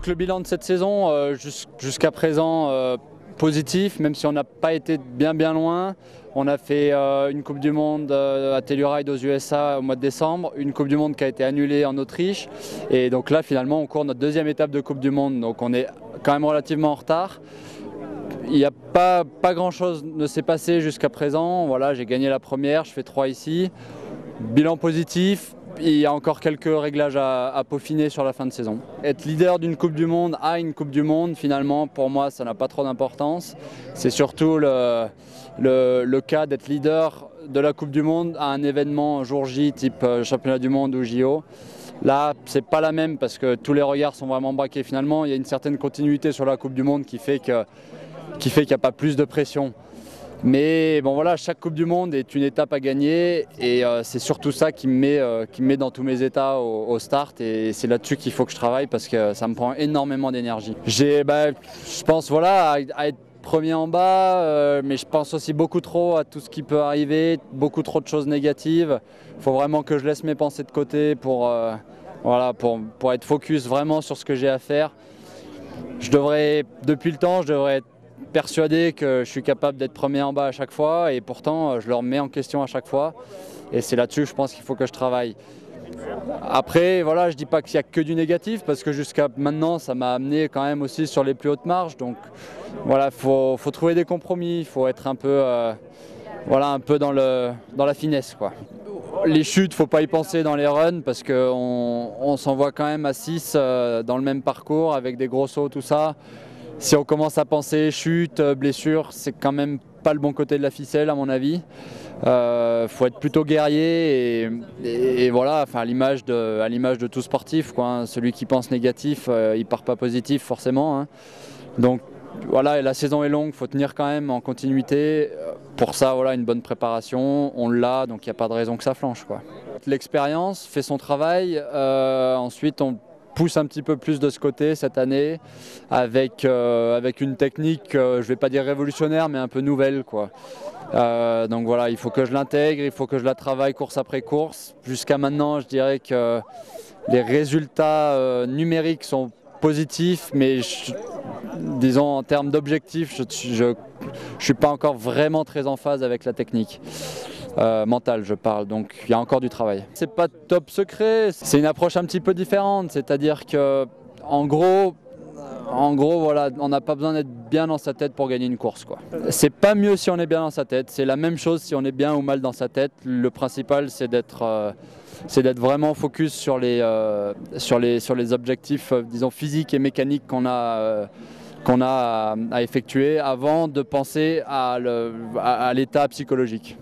le bilan de cette saison, jusqu'à présent, positif, même si on n'a pas été bien loin. On a fait une Coupe du Monde à Telluride aux USA au mois de décembre, une Coupe du Monde qui a été annulée en Autriche. Et donc là, finalement, on court notre deuxième étape de Coupe du Monde. Donc on est quand même relativement en retard. Il n'y a pas grand-chose ne s'est passé jusqu'à présent. Voilà, j'ai gagné la première, je fais 3 ici. Bilan positif. Il y a encore quelques réglages à peaufiner sur la fin de saison. Être leader d'une Coupe du Monde à une Coupe du Monde, finalement, pour moi, ça n'a pas trop d'importance. C'est surtout le cas d'être leader de la Coupe du Monde à un événement jour J, type Championnat du Monde ou JO. Là, c'est pas la même parce que tous les regards sont vraiment braqués. Finalement, il y a une certaine continuité sur la Coupe du Monde qui fait qu'il n'y a pas plus de pression. Mais bon voilà, chaque Coupe du Monde est une étape à gagner et c'est surtout ça qui me met dans tous mes états au start et c'est là-dessus qu'il faut que je travaille parce que ça me prend énormément d'énergie. Je pense voilà, à être premier en bas, mais je pense aussi beaucoup trop à tout ce qui peut arriver, beaucoup trop de choses négatives. Il faut vraiment que je laisse mes pensées de côté pour être focus vraiment sur ce que j'ai à faire. Depuis le temps, je devrais être persuadé que je suis capable d'être premier en bas à chaque fois et pourtant je le remets en question à chaque fois et c'est là-dessus je pense qu'il faut que je travaille. Après voilà, je dis pas qu'il n'y a que du négatif parce que jusqu'à maintenant ça m'a amené quand même aussi sur les plus hautes marges, donc voilà, faut trouver des compromis, il faut être un peu dans la finesse quoi. Les chutes, faut pas y penser dans les runs parce qu'on s'envoie quand même à 6 dans le même parcours avec des gros sauts, tout ça. Si on commence à penser chute, blessure, c'est quand même pas le bon côté de la ficelle à mon avis. Faut être plutôt guerrier et voilà, enfin, à l'image de tout sportif, quoi, hein. Celui qui pense négatif, il part pas positif forcément, hein. Donc voilà, la saison est longue, il faut tenir quand même en continuité. Pour ça, voilà, une bonne préparation, on l'a, donc il n'y a pas de raison que ça flanche, quoi. L'expérience fait son travail, ensuite on pousse un petit peu plus de ce côté cette année avec une technique, je ne vais pas dire révolutionnaire, mais un peu nouvelle, quoi. Donc voilà, il faut que je l'intègre, il faut que je la travaille course après course. Jusqu'à maintenant, je dirais que les résultats numériques sont positifs, mais disons en termes d'objectifs, je ne suis pas encore vraiment très en phase avec la technique. Mentale je parle, donc il y a encore du travail. C'est pas top secret, c'est une approche un petit peu différente, c'est-à-dire que en gros voilà, on n'a pas besoin d'être bien dans sa tête pour gagner une course, quoi. C'est pas mieux si on est bien dans sa tête, c'est la même chose si on est bien ou mal dans sa tête. Le principal c'est d'être vraiment focus sur les objectifs disons physiques et mécaniques qu'on a à effectuer avant de penser à l'état psychologique.